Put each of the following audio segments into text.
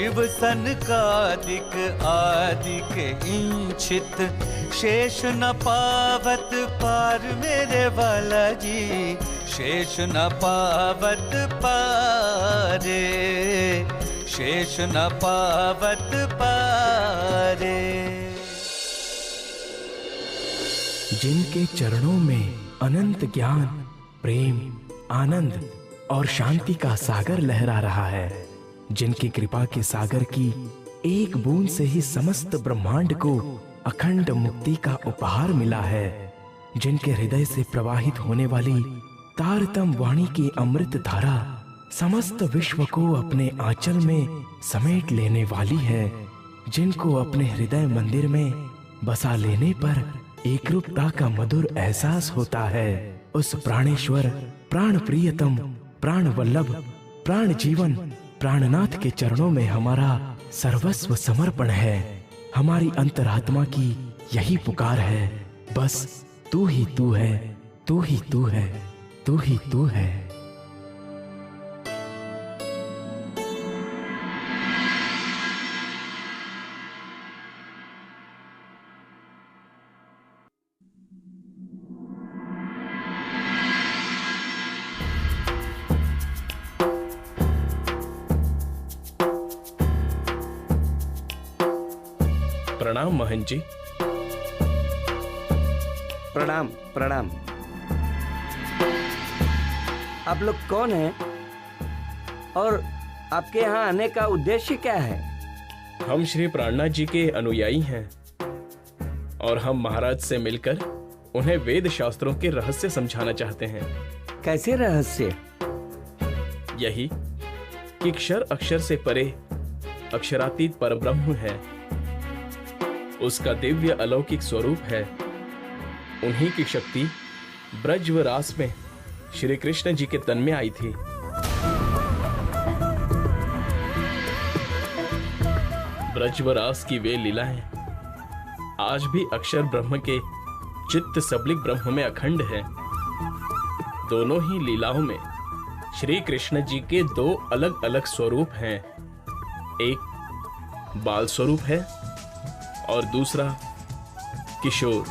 शिव सनकादिक आदिक इंचित, शेष न पावत पार मेरे वाला जी, शेष न पावत पारे, शेष न पावत पारे। जिनके चरणों में अनंत ज्ञान, प्रेम, आनंद और शांति का सागर लहरा रहा है, जिनकी कृपा के सागर की एक बूंद से ही समस्त ब्रह्मांड को अखंड मुक्ति का उपहार मिला है, जिनके हृदय से प्रवाहित होने वाली तारतम वाणी की अमृत धारा समस्त विश्व को अपने आंचल में समेट लेने वाली है, जिनको अपने हृदय मंदिर में बसा लेने पर एकरूपता का मधुर एहसास होता है, उस प्राणेश्वर, प्राण प्रियतम, प्राण वल्लभ, प्राण जीवन, प्राणनाथ के चरणों में हमारा सर्वस्व समर्पण है। हमारी अंतरात्मा की यही पुकार है, बस तू ही तू है, तू ही तू है, तू ही तू है। प्रणाम महंत जी। प्रणाम प्रणाम। आप लोग कौन हैं और आपके यहाँ आने का उद्देश्य क्या है? हम श्री प्राणनाथ जी के अनुयायी हैं और हम महाराज से मिलकर उन्हें वेद शास्त्रों के रहस्य समझाना चाहते हैं। कैसे रहस्य? यही कि क्षर अक्षर से परे अक्षरातीत परब्रह्म है, उसका दिव्य अलौकिक स्वरूप है। उन्हीं की शक्ति ब्रज व रास में श्री कृष्ण जी के तन में आई थी। ब्रज व रास की वे लीलाएं आज भी अक्षर ब्रह्म के चित्त सबलिक ब्रह्म में अखंड है। दोनों ही लीलाओं में श्री कृष्ण जी के दो अलग अलग स्वरूप हैं, एक बाल स्वरूप है और दूसरा किशोर।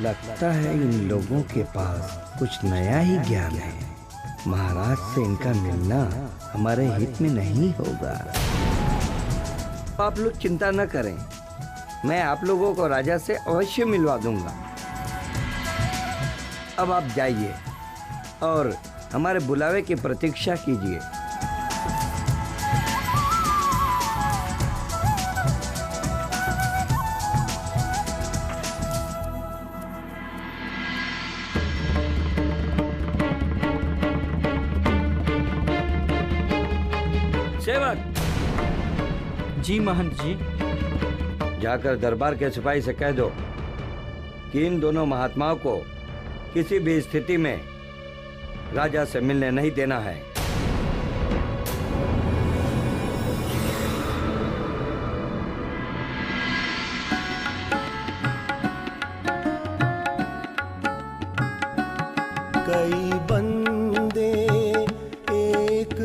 लगता है इन लोगों के पास कुछ नया ही ज्ञान है। महाराज से इनका मिलना हमारे हित में नहीं होगा। आप लोग चिंता न करें, मैं आप लोगों को राजा से अवश्य मिलवा दूंगा। अब आप जाइए और हमारे बुलावे की प्रतीक्षा कीजिए। जी महंत जी। जाकर दरबार के सिपाही से कह दो कि इन दोनों महात्माओं को किसी भी स्थिति में राजा से मिलने नहीं देना है। कई बंदे एक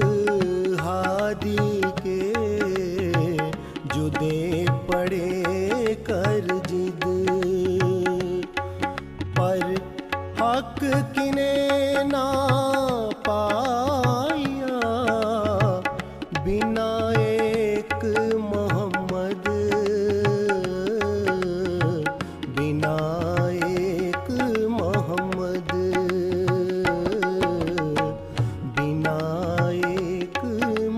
हादी के जुदे पड़े कर जिद, पर हक किने ना पाया बिना एक मोहम्मद, बिना एक मोहम्मद, बिना एक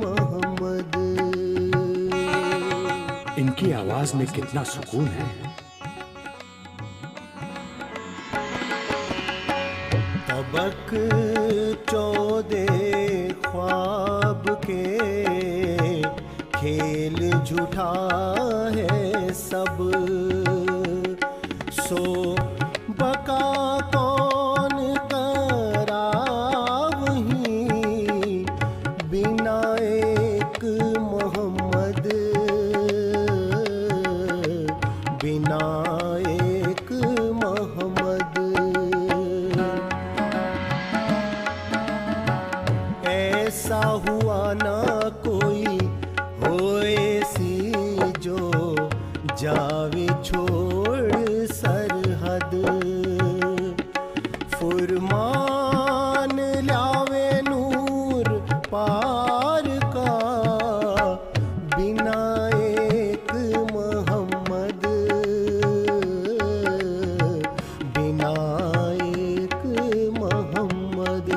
मोहम्मद। इनकी आवाज में कितना सुकून है। तबक चौदे ख्वाब के खेल झूठा है सब, सो बका कौन करा वहीं बिना एक मोहम्मद, बिना एक मोहम्मद। ऐसा छोड़ सरहद फुरमान लावे नूर पार का बिना एक मोहम्मद बिना एक मोहम्मद।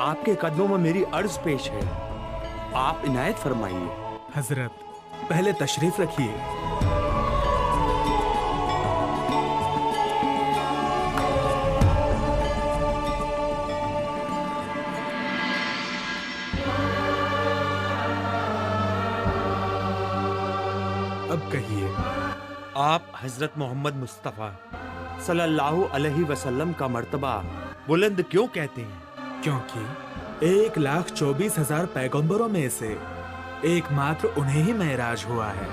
आपके कदमों में मेरी अर्ज पेश है, आप इनायत फरमाइए। हजरत, पहले तशरीफ रखिए। अब कहिए। आप हजरत मोहम्मद मुस्तफ़ा सल्लल्लाहु अलैहि वसल्लम का मर्तबा बुलंद क्यों कहते हैं? क्योंकि 1,24,000 पैगंबरों में से एकमात्र उन्हें ही मेराज हुआ है।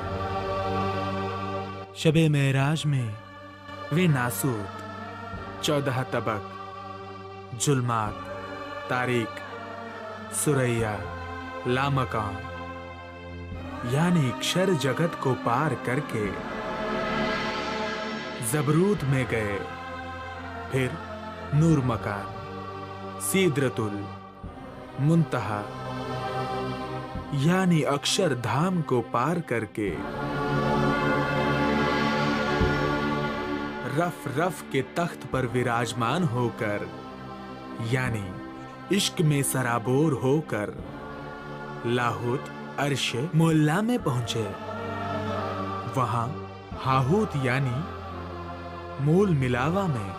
शबे मेराज में वे नासूत, 14 तबक, जुल्मात, तारीक, सुरैया, लामकान यानी क्षर जगत को पार करके जबरूद में गए, फिर नूर मकान, सीदरतुल मुंतहा यानी अक्षर धाम को पार करके रफ रफ के तख्त पर विराजमान होकर यानी इश्क में सराबोर होकर लाहौत अर्श मोल्ला में पहुंचे। वहां हाहूत यानी मूल मिलावा में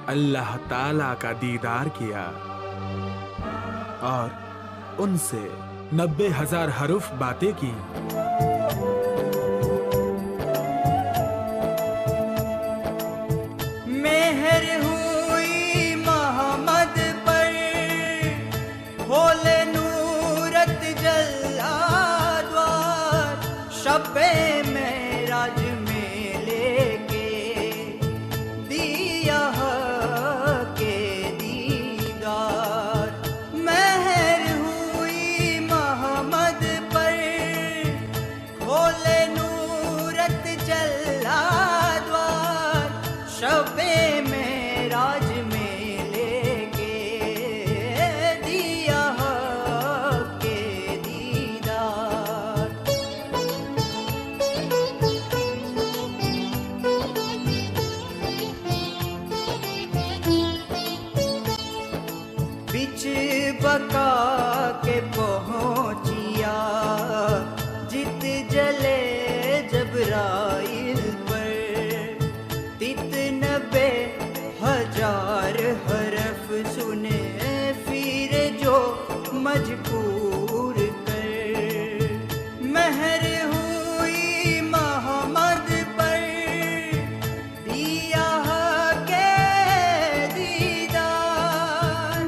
अल्लाह ताला का दीदार किया और उनसे 90,000 हरूफ बातें की। मेहर हुई मोहम्मद पर, खोले नूरत जल्ला द्वार, शब्बे मेराज में लेके दिया के दीदार। मेहर हुई मोहम्मद पर, खोले नूरत जल्ला द्वार, शब्बे मेराज में लेके दिया के दीदार। बिच बका के पहुंचिया, जित जले जबराइल पर, तित 90,000 हरफ सुने फिर जो मजबूर कर। मेहर हुई मोहम्मद पर, दिया के दीदार।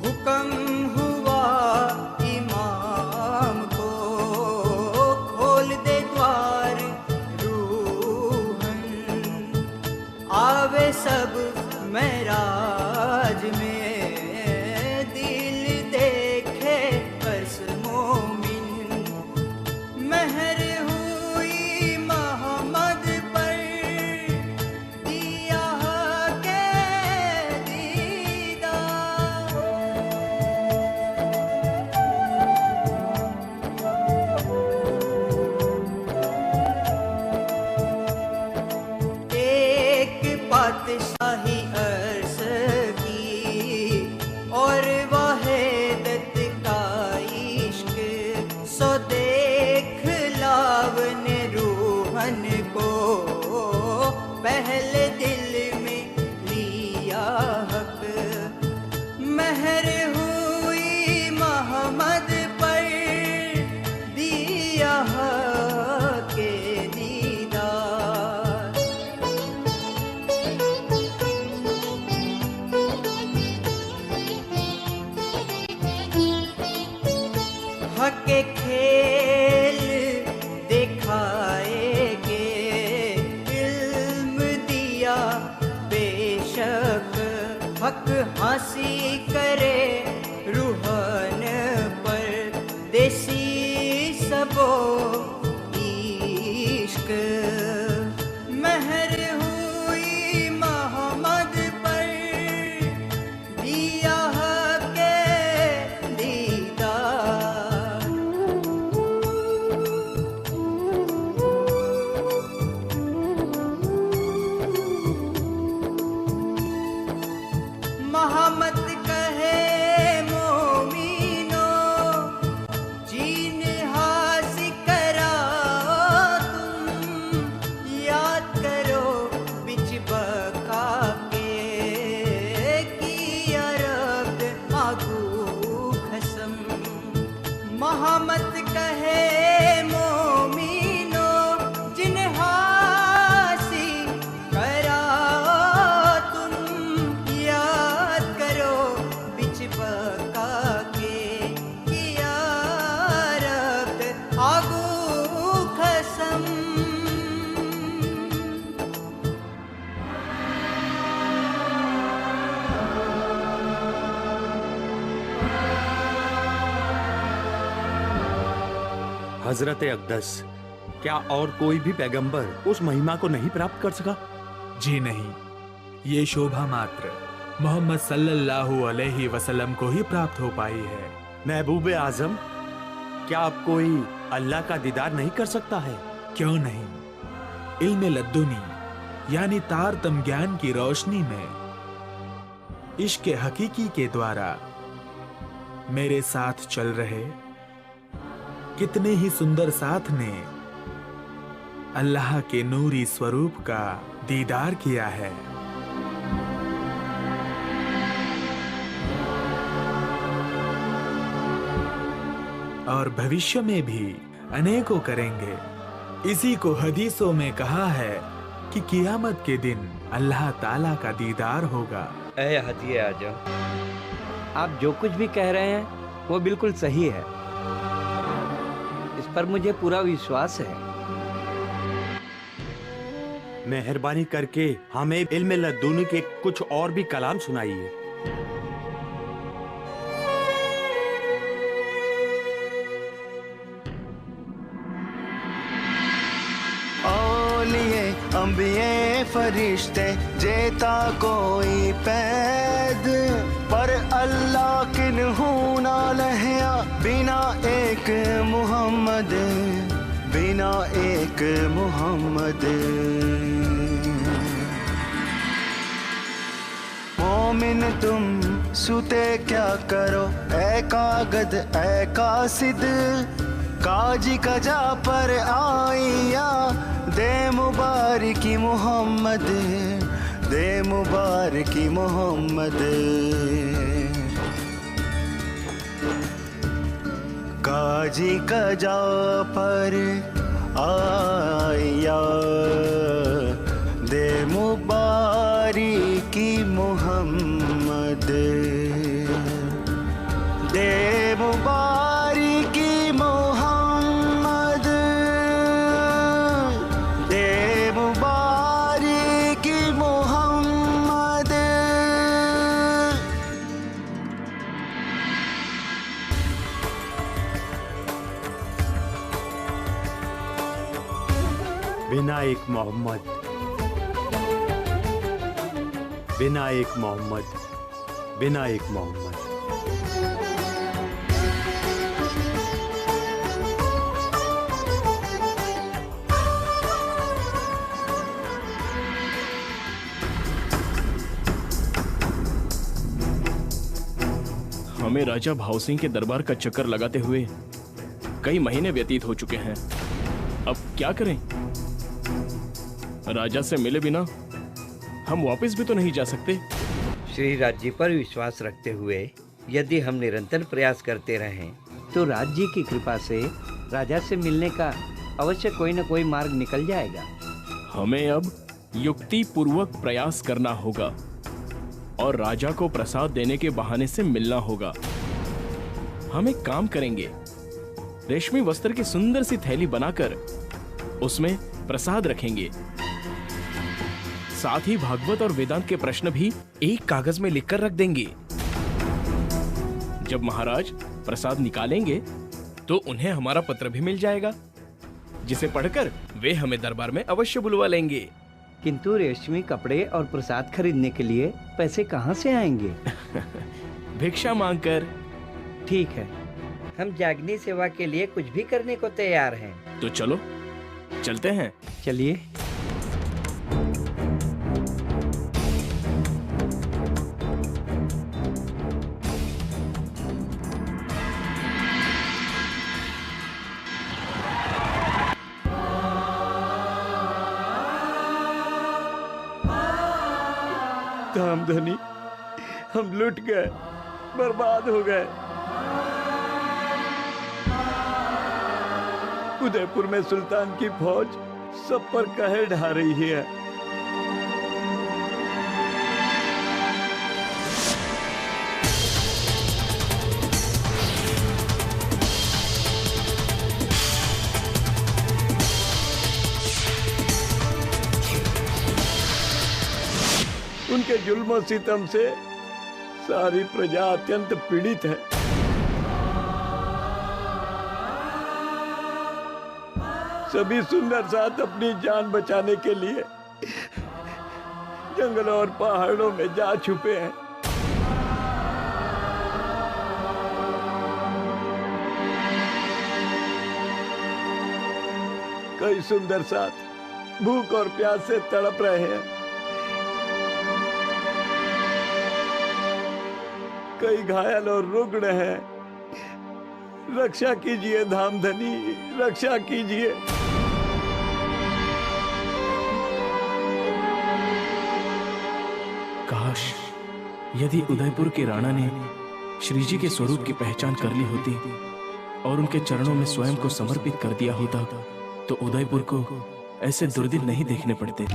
हुक्म हुआ इमाम को, हके खेल दिखाएगे, इल्म दिया बेशक हक हंसी करे रूहन पर, देसी सबो इश्क महर हुई मोहम्मद पर, दिया के दीदार। मोहम्मद कहे मोमिनो, जीन हासिल करा तुम, याद करो बिच बका के किया रब आगू खसम। मोहम्मद कहे मोमिनो, जिन हासिल करा तुम, याद करो बिच बका के किया रब आगू खसम। हजरत अक़दस, क्या और कोई भी पैगंबर उस महिमा को नहीं प्राप्त कर सका? जी नहीं, ये शोभा मात्र मोहम्मद सल्लल्लाहु अलैहि वसल्लम को ही प्राप्त हो पाई है। महबूब आजम, क्या अब कोई अल्लाह का दीदार नहीं कर सकता है? क्यों नहीं, इल्म लद्दुनी यानी तारतम ज्ञान की रोशनी में इश्क हकीकी के द्वारा मेरे साथ चल रहे कितने ही सुंदर साथ ने अल्लाह के नूरी स्वरूप का दीदार किया है। और भविष्य में भी अनेकों करेंगे। इसी को हदीसों में कहा है कि कियामत के दिन अल्लाह ताला का दीदार होगा। ऐ हाजी आजम, आप जो कुछ भी कह रहे हैं वो बिल्कुल सही है, इस पर मुझे पूरा विश्वास है। मेहरबानी करके हमें इल्म लद्दुनी के कुछ और भी कलाम सुनाइए। औलिए अंबिये फरिश्ते जेता कोई पैद, पर अल्लाह किन्हू ना लहया बिना एक मुहम्मद, बिना एक मुहम्मद। मोमिन तुम सुते क्या करो, ऐ कागद ऐ कासिद, काजी कजा पर आइया, दे मुबारकी मोहम्मद, दे मुबारकी मोहम्मद। काजी कजा पर आइया, दे मुबारकी मोहम्मद, दे मुबारकी मोहम्मद, दे मुबारकी मोहम्मद। बिना एक मोहम्मद, बिना एक मोहम्मद, बिना एक मोहम्मद। हमें राजा भाव सिंह के दरबार का चक्कर लगाते हुए कई महीने व्यतीत हो चुके हैं। अब क्या करें? राजा से मिले बिना हम वापस भी तो नहीं जा सकते। श्री राज्य पर विश्वास रखते हुए यदि हम निरंतर प्रयास करते रहें तो राज्य की कृपा से राजा से मिलने का अवश्य कोई न कोई मार्ग निकल जाएगा। हमें अब युक्ति पूर्वक प्रयास करना होगा और राजा को प्रसाद देने के बहाने से मिलना होगा। हम एक काम करेंगे, रेशमी वस्त्र की सुंदर सी थैली बनाकर उसमें प्रसाद रखेंगे। साथ ही भागवत और वेदांत के प्रश्न भी एक कागज में लिखकर रख देंगे। जब महाराज प्रसाद निकालेंगे तो उन्हें हमारा पत्र भी मिल जाएगा, जिसे पढ़कर वे हमें दरबार में अवश्य बुलवा लेंगे। किंतु रेशमी कपड़े और प्रसाद खरीदने के लिए पैसे कहाँ से आएंगे? भिक्षा मांगकर। ठीक है, हम जागनी सेवा के लिए कुछ भी करने को तैयार हैं। तो चलो चलते हैं। चलिए। धामधनी, हम लुट गए, बर्बाद हो गए। उदयपुर में सुल्तान की फौज सब पर कहर ढा रही है। उनके जुल्म और सितम से सारी प्रजा अत्यंत पीड़ित है। सभी सुंदर साथ अपनी जान बचाने के लिए जंगलों और पहाड़ों में जा छुपे हैं। कई सुंदर साथ भूख और प्यास से तड़प रहे हैं। कई घायल और रुग्ण हैं। रक्षा कीजिए धामधनी, रक्षा कीजिए। काश यदि उदयपुर के राणा ने श्री जी के स्वरूप की पहचान कर ली होती और उनके चरणों में स्वयं को समर्पित कर दिया होता तो उदयपुर को ऐसे दुर्दिन नहीं देखने पड़ते।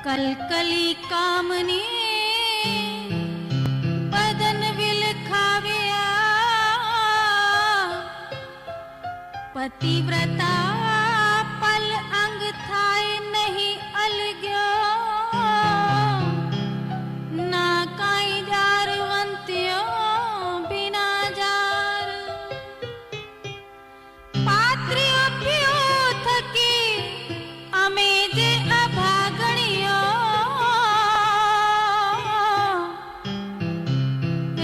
कलकली कामनी बदन विल खाविया पतिव्रता पल अंग थाय नहीं अलग्यो ना काई जारवंत्यो बिना जार पात्रियों पियो थकी अमेजे अभागणियो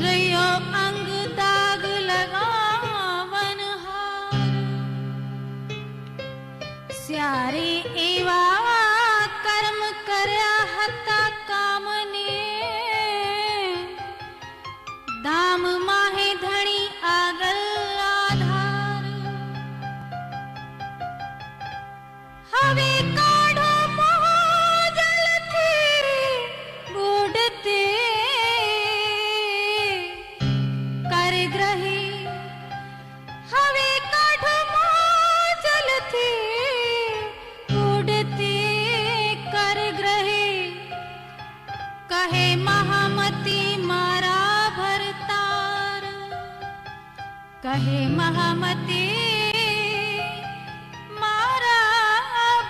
रयो अंग दाग लगावन हार स्यारे एवा कर्म करया हता कामने दाम माहे धणी आगल आधार हवे काढ़ो मोह जलथी बूढ़ते कर ग्रही हवे काढ़ो मोह जलथी बूढ़ते कर ग्रही कहे महामती मारा भरतार कहे महामती मारा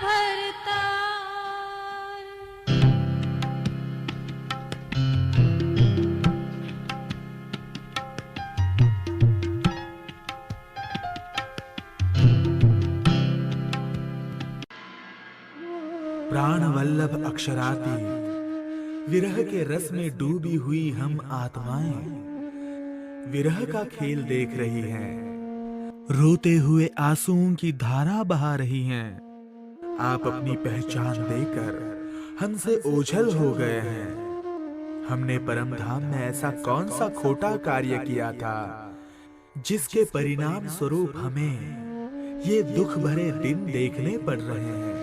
भरतार अक्षराती, विरह के रस में डूबी हुई हम आत्माएं विरह का खेल देख रही हैं, रोते हुए आंसुओं की धारा बहा रही हैं। आप अपनी पहचान देकर हमसे ओझल हो गए हैं। हमने परम धाम में ऐसा कौन सा खोटा कार्य किया था जिसके परिणाम स्वरूप हमें ये दुख भरे दिन देखने पड़ रहे हैं।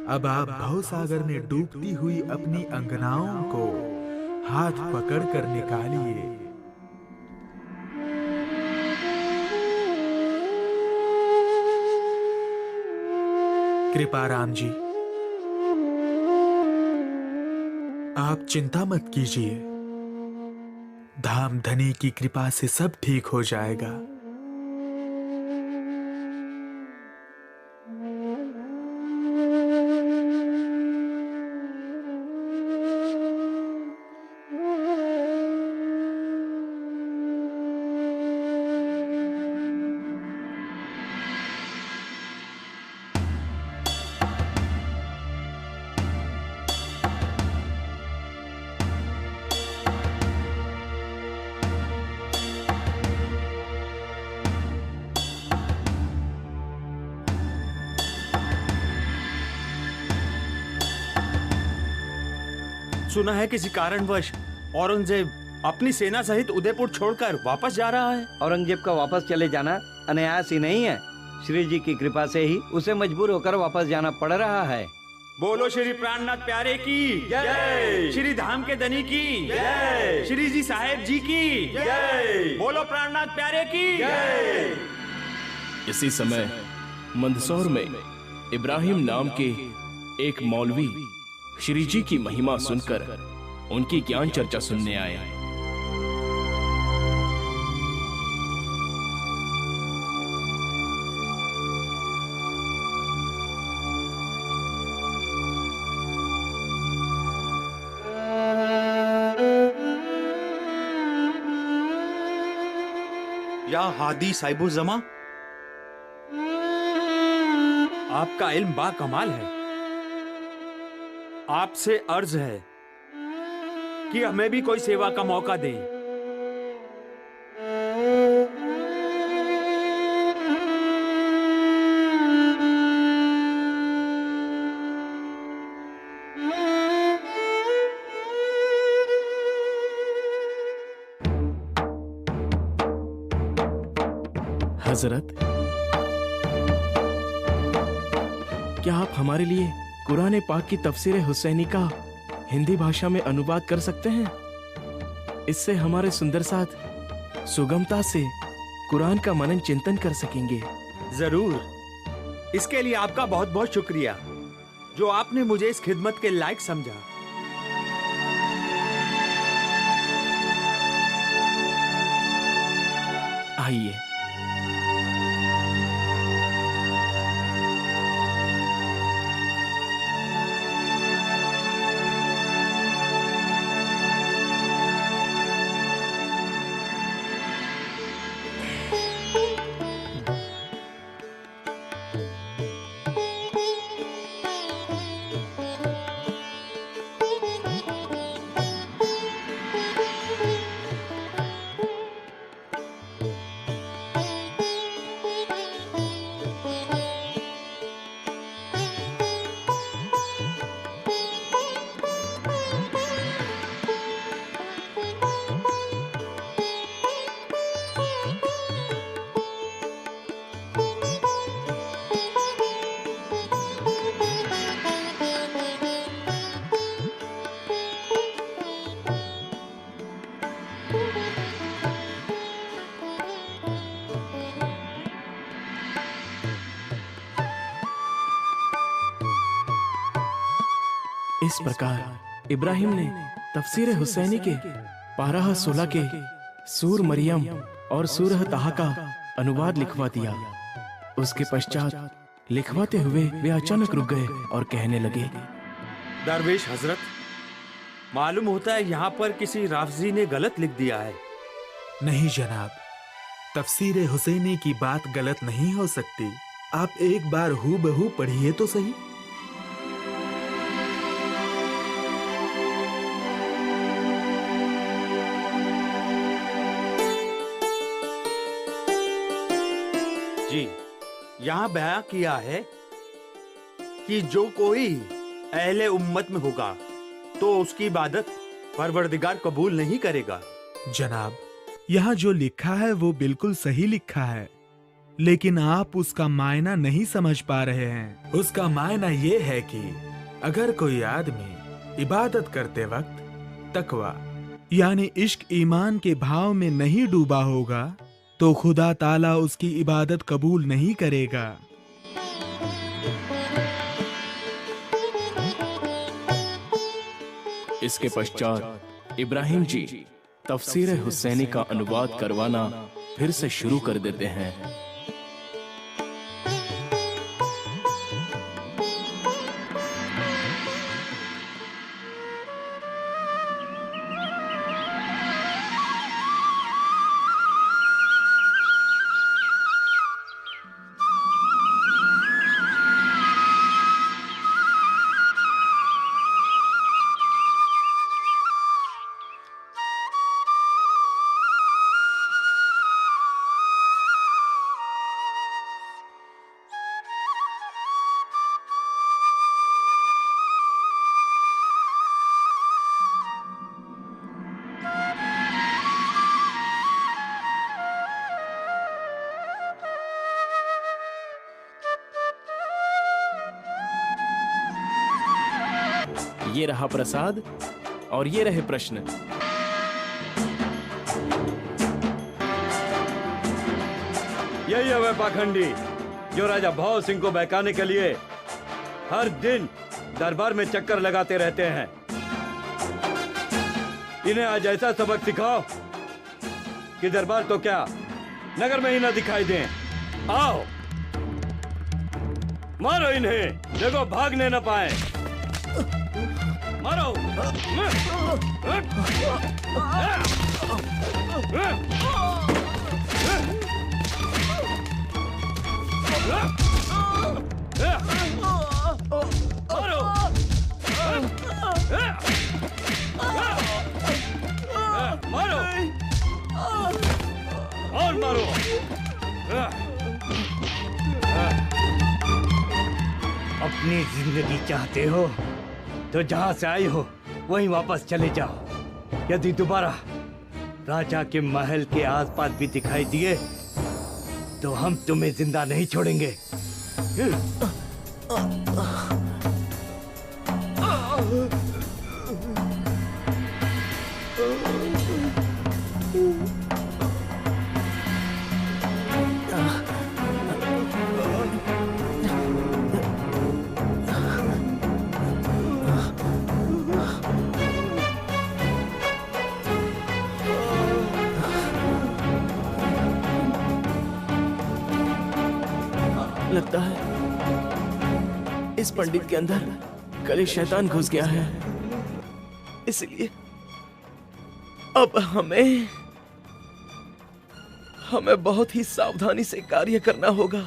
अब आप भवसागर में डूबती हुई अपनी अंगनाओं को हाथ पकड़कर निकालिए। कृपाराम जी, आप चिंता मत कीजिए, धाम धनी की कृपा से सब ठीक हो जाएगा। सुना है किसी कारणवश औरंगजेब अपनी सेना सहित उदयपुर छोड़कर वापस जा रहा है। औरंगजेब का वापस चले जाना अनायास ही नहीं है, श्री जी की कृपा से ही उसे मजबूर होकर वापस जाना पड़ रहा है। बोलो श्री प्राणनाथ प्यारे की जय, श्री धाम के धनी की जय, श्री जी साहेब जी की जय, बोलो प्राणनाथ प्यारे की जय। इसी समय मंदसौर में इब्राहिम नाम के एक मौलवी श्री जी की महिमा सुनकर उनकी ज्ञान चर्चा सुनने आए। या हादी साहिबुज़्ज़मा, आपका इल्म बा कमाल है। आपसे अर्ज है कि हमें भी कोई सेवा का मौका दें। हजरत, क्या आप हमारे लिए कुरान पाक की तफसीर हुसैनी का हिंदी भाषा में अनुवाद कर सकते हैं? इससे हमारे सुंदर साथ सुगमता से कुरान का मनन चिंतन कर सकेंगे। जरूर, इसके लिए आपका बहुत बहुत शुक्रिया जो आपने मुझे इस खिदमत के लायक समझा। आइए। इस प्रकार इब्राहिम ने तफसीर हुसैनी के पाराह 16 के सूर मरियम और सूरह ताहा का अनुवाद लिखवा दिया। उसके पश्चात लिखवाते हुए वे अचानक रुक गए और कहने लगे, दरवेश हजरत, मालूम होता है यहाँ पर किसी राफजी ने गलत लिख दिया है। नहीं जनाब, तफसीर हुसैनी की बात गलत नहीं हो सकती। आप एक बार हूबहू पढ़िए तो सही। यहाँ बयां किया है कि जो कोई अहले उम्मत में होगा तो उसकी इबादत परवरदिगार कबूल नहीं करेगा। जनाब, यहाँ जो लिखा है वो बिल्कुल सही लिखा है, लेकिन आप उसका मायना नहीं समझ पा रहे हैं। उसका मायना ये है कि अगर कोई आदमी इबादत करते वक्त तकवा यानी इश्क ईमान के भाव में नहीं डूबा होगा तो खुदा ताला उसकी इबादत कबूल नहीं करेगा। इसके पश्चात इब्राहिम जी तफसीर हुसैनी का अनुवाद करवाना फिर से शुरू कर देते हैं। ये रहा प्रसाद और ये रहे प्रश्न। यही है वह पाखंडी जो राजा भव सिंह को बहकाने के लिए हर दिन दरबार में चक्कर लगाते रहते हैं। इन्हें आज ऐसा सबक सिखाओ कि दरबार तो क्या नगर में ही ना दिखाई दें। आओ मारो इन्हें, देखो भागने न पाए। मारो। मारो और मारो। अपनी जिंदगी चाहते हो तो जहां से आए हो वहीं वापस चले जाओ। यदि दोबारा राजा के महल के आसपास भी दिखाई दिए तो हम तुम्हें जिंदा नहीं छोड़ेंगे। लगता है इस पंडित के अंदर कल शैतान घुस गया है, इसलिए अब हमें बहुत ही सावधानी से कार्य करना होगा।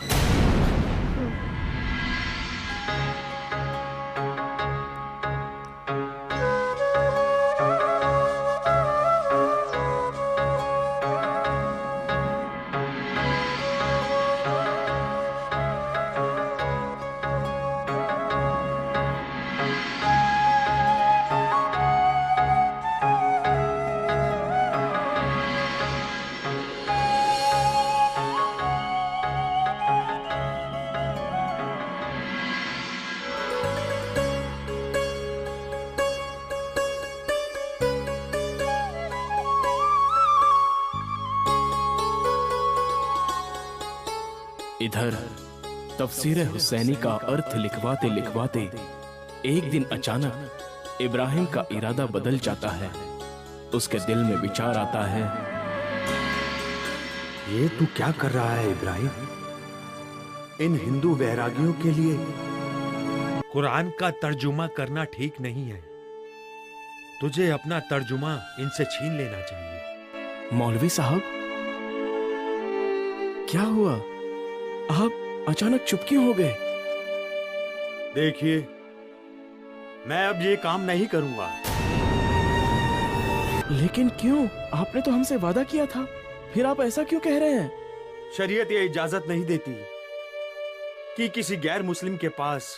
इधर तफसीर हुसैनी का अर्थ लिखवाते लिखवाते एक दिन अचानक इब्राहिम का इरादा बदल जाता है। उसके दिल में विचार आता है, ये तू क्या कर रहा है इब्राहिम? इन हिंदू वैरागियों के लिए कुरान का तर्जुमा करना ठीक नहीं है। तुझे अपना तर्जुमा इनसे छीन लेना चाहिए। मौलवी साहब, क्या हुआ? आप अचानक चुप क्यों हो गए? देखिए, मैं अब ये काम नहीं करूंगा। लेकिन क्यों? आपने तो हमसे वादा किया था, फिर आप ऐसा क्यों कह रहे हैं? शरीयत ये इजाजत नहीं देती कि किसी गैर मुस्लिम के पास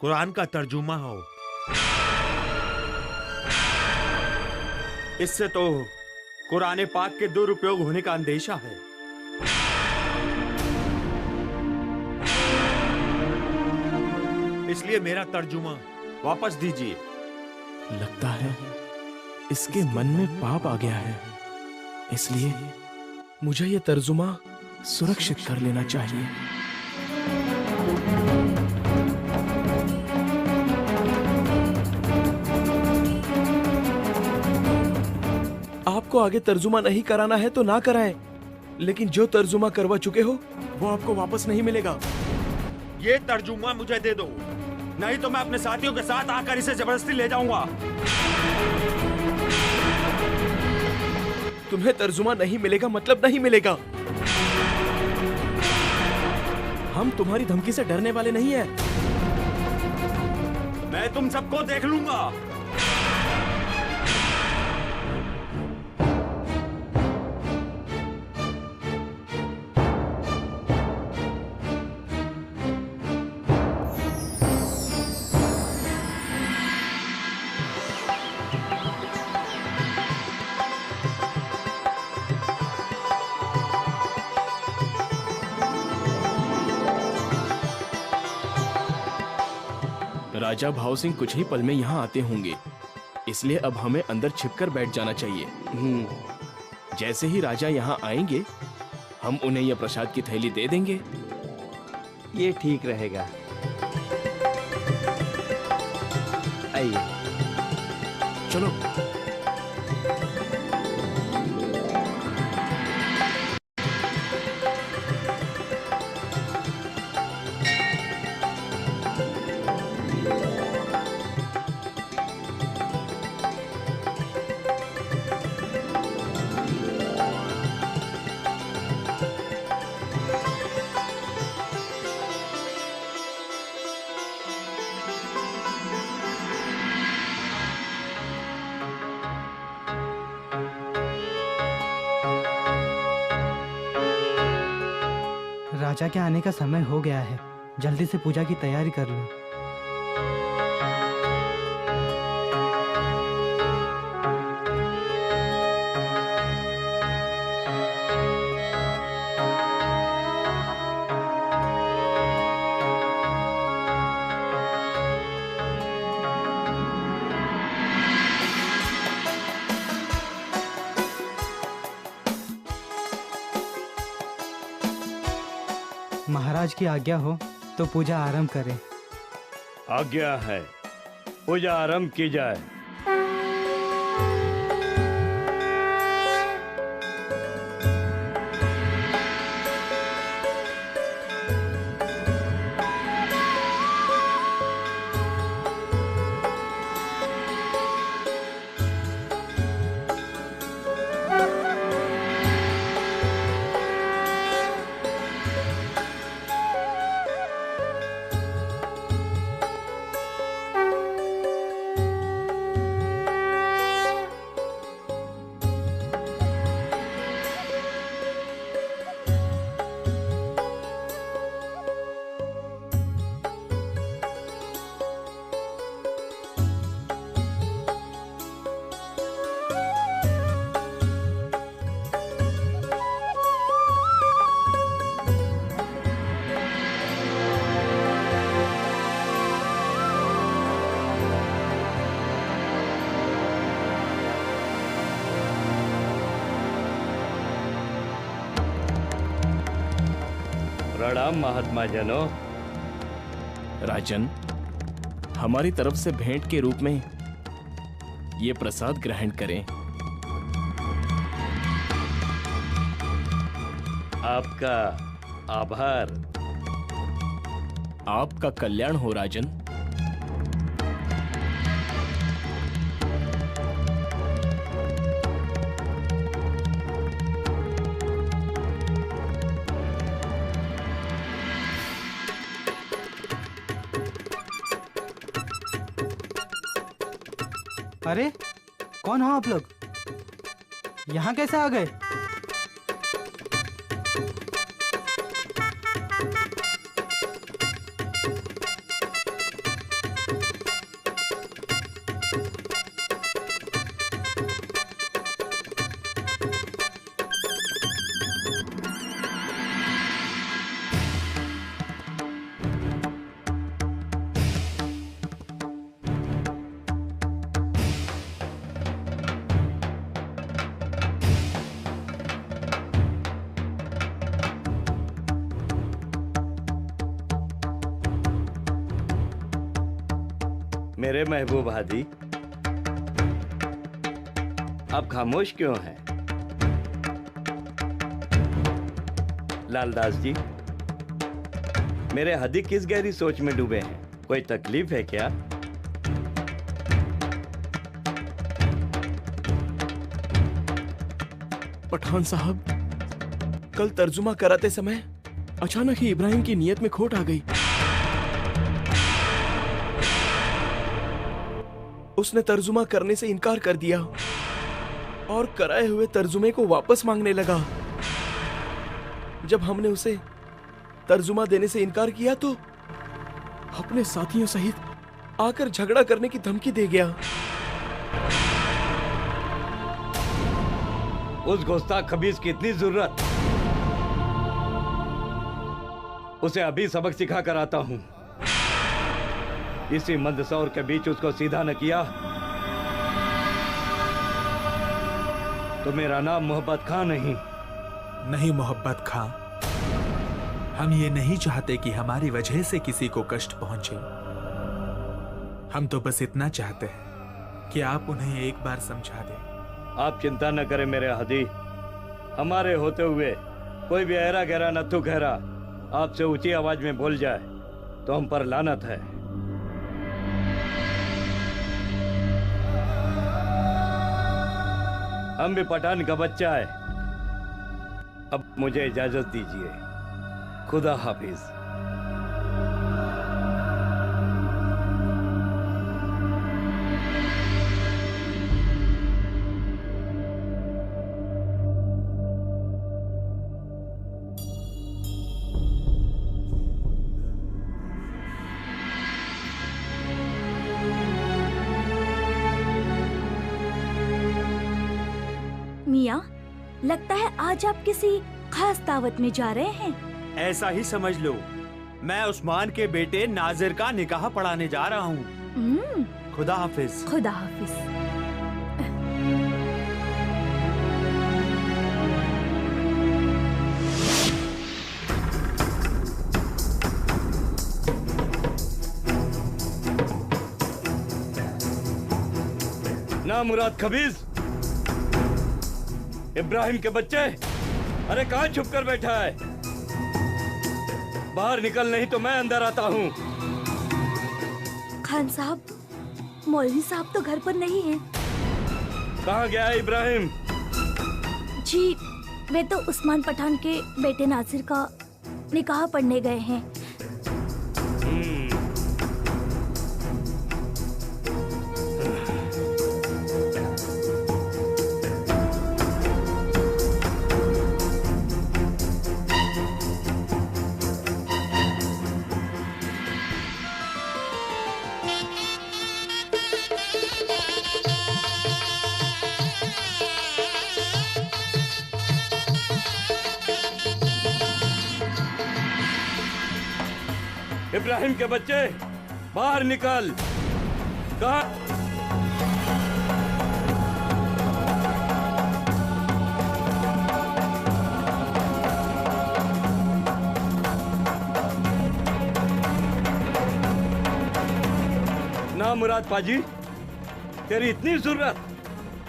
कुरान का तर्जुमा हो। इससे तो कुरान पाक के दुरुपयोग होने का अंदेशा है। इसलिए मेरा तर्जुमा वापस दीजिए। लगता है इसके मन में पाप आ गया है, इसलिए मुझे ये तर्जुमा सुरक्षित कर लेना चाहिए। आपको आगे तर्जुमा नहीं कराना है तो ना कराएं, लेकिन जो तर्जुमा करवा चुके हो वो आपको वापस नहीं मिलेगा। ये तर्जुमा मुझे दे दो, नहीं तो मैं अपने साथियों के साथ आकर इसे जबरदस्ती ले जाऊंगा। तुम्हें तर्जुमा नहीं मिलेगा मतलब नहीं मिलेगा। हम तुम्हारी धमकी से डरने वाले नहीं हैं। मैं तुम सबको देख लूंगा। राजा भाव सिंह कुछ ही पल में यहाँ आते होंगे, इसलिए अब हमें अंदर छिपकर बैठ जाना चाहिए। जैसे ही राजा यहाँ आएंगे, हम उन्हें यह प्रसाद की थैली दे देंगे। ये ठीक रहेगा। आइए। चलो। राजा के आने का समय हो गया है, जल्दी से पूजा की तैयारी कर लो। महाराज की आज्ञा हो तो पूजा आरंभ करें। आज्ञा है, पूजा आरंभ की जाए। प्रणाम महात्मा जनों। राजन, हमारी तरफ से भेंट के रूप में ये प्रसाद ग्रहण करें। आपका आभार। आपका कल्याण हो राजन। अरे कौन हो आप लोग? यहाँ कैसे आ गए? मेरे महबूब हादी, आप खामोश क्यों हैं? लालदास जी, मेरे हादी किस गहरी सोच में डूबे हैं? कोई तकलीफ है क्या? पठान साहब, कल तर्जुमा कराते समय अचानक ही इब्राहिम की नीयत में खोट आ गई। उसने तर्जुमा करने से इनकार कर दिया और कराए हुए तर्जुमे को वापस मांगने लगा। जब हमने उसे तर्जुमा देने से इनकार किया तो अपने साथियों सहित आकर झगड़ा करने की धमकी दे गया। उस गुस्ताख खबीज की इतनी जरूरत? उसे अभी सबक सिखा कर आता हूं। इसी मंदसौर के बीच उसको सीधा न किया तो मेरा नाम मोहब्बत खां नहीं मोहब्बत खां, हम ये नहीं चाहते कि हमारी वजह से किसी को कष्ट पहुंचे। हम तो बस इतना चाहते हैं कि आप उन्हें एक बार समझा दें। आप चिंता न करें मेरे हादी, हमारे होते हुए कोई भी ऐरा गहरा नत्थु गहरा आपसे ऊंची आवाज में बोल जाए तो हम पर लानत है। हम भी पठान का बच्चा है। अब मुझे इजाजत दीजिए। खुदा हाफिज। मियाँ, लगता है आज आप किसी खास दावत में जा रहे हैं। ऐसा ही समझ लो। मैं उस्मान के बेटे नाजिर का निकाह पढ़ाने जा रहा हूँ। खुदा हाफिज। खुदा हाफिज। ना मुराद खबीज, इब्राहिम के बच्चे, अरे कहाँ छुप कर बैठा है? बाहर निकल, नहीं तो मैं अंदर आता हूँ। खान साहब, मौलवी साहब तो घर पर नहीं हैं। कहाँ गया है इब्राहिम? जी, वे तो उस्मान पठान के बेटे नासिर का निकाह पढ़ने गए हैं। इब्राहिम के बच्चे, बाहर निकल। कहाँ? ना मुराद पाजी, तेरी इतनी जरूरत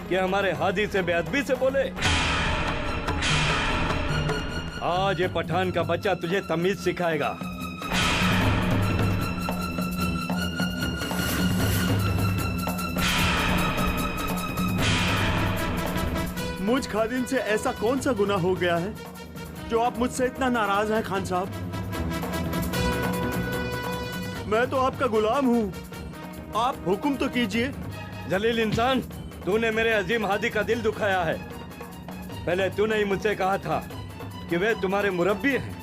कि हमारे हादी से बेअदबी से बोले? आज ये पठान का बच्चा तुझे तमीज सिखाएगा। मुझ खादिम से ऐसा कौन सा गुनाह हो गया है जो आप मुझसे इतना नाराज हैं खान साहब? मैं तो आपका गुलाम हूँ, आप हुक्म तो कीजिए। जलील इंसान, तूने मेरे अजीम हादी का दिल दुखाया है। पहले तूने ही मुझसे कहा था कि वे तुम्हारे मुरब्बी हैं,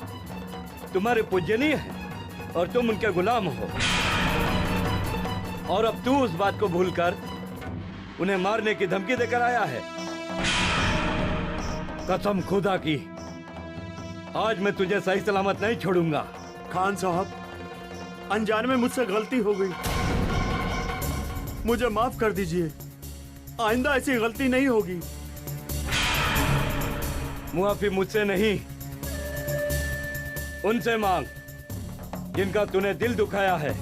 तुम्हारे पूजनीय हैं और तुम उनके गुलाम हो। और अब तू उस बात को भूलकर उन्हें मारने की धमकी देकर आया है। कसम खुदा की, आज मैं तुझे सही सलामत नहीं छोड़ूंगा। खान साहब, अनजाने में मुझसे गलती हो गई, मुझे माफ कर दीजिए। आइंदा ऐसी गलती नहीं होगी। मुआफी मुझसे नहीं, उनसे मांग जिनका तूने दिल दुखाया है।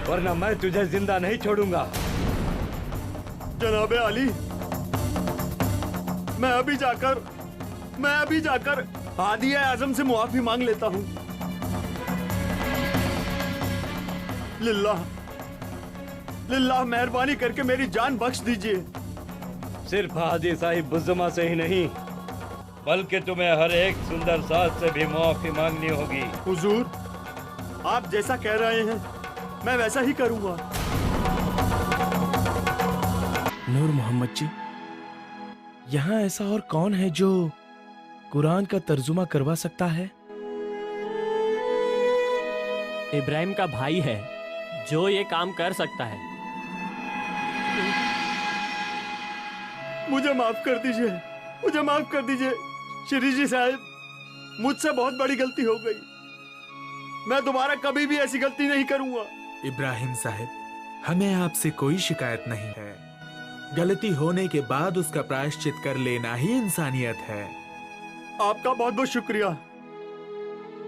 वरना मैं तुझे जिंदा नहीं छोड़ूंगा। जनाबे अली, मैं अभी जाकर आदिया आजम से मुआफी मांग लेता हूँ। लिल्लाह मेहरबानी करके मेरी जान बख्श दीजिए। सिर्फ हादी साहिब बुज़्ज़मा से ही नहीं, बल्कि तुम्हें हर एक सुंदर साथ से भी माफी मांगनी होगी। हुजूर, आप जैसा कह रहे हैं मैं वैसा ही करूंगा। नूर मोहम्मद जी, यहाँ ऐसा और कौन है जो कुरान का तर्जुमा करवा सकता है? इब्राहिम का भाई है जो ये काम कर सकता है। मुझे माफ कर दीजिए शिरीजी साहब, मुझसे बहुत बड़ी गलती हो गई। मैं दोबारा कभी भी ऐसी गलती नहीं करूंगा। इब्राहिम साहब, हमें आपसे कोई शिकायत नहीं है। गलती होने के बाद उसका प्रायश्चित कर लेना ही इंसानियत है। आपका बहुत बहुत शुक्रिया,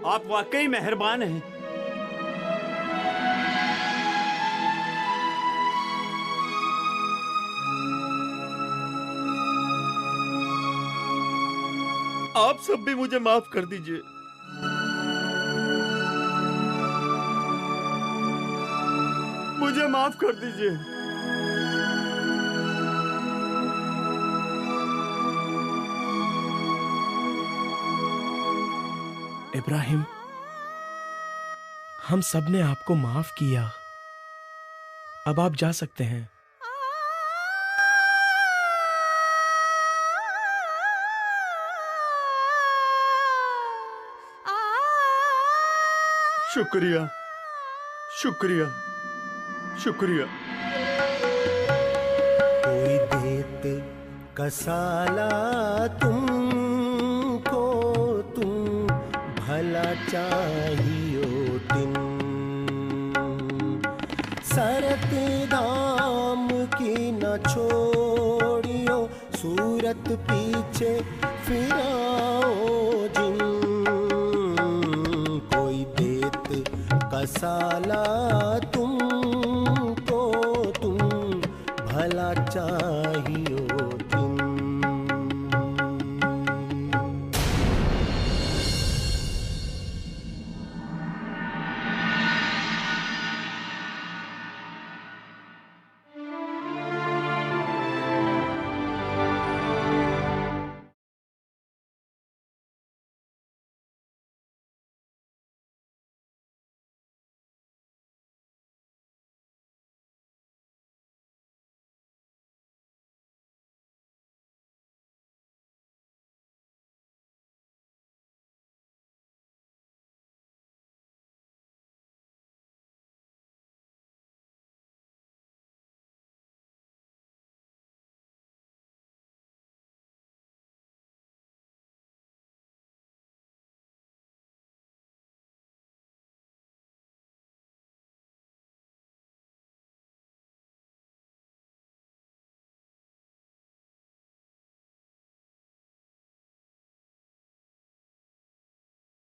आप वाकई मेहरबान हैं। आप सब भी मुझे माफ कर दीजिए। मुझे माफ कर दीजिए। इब्राहिम, हम सब ने आपको माफ किया। अब आप जा सकते हैं। शुक्रिया, शुक्रिया, शुक्रिया। कोई देत कसाला तुमको, तुम भला चाहियो तिन। सरत दाम की न छोड़ियो, सूरत पीछे फिराओ जिन। कोई देत कसाला तुमको, तुम भला चाहियो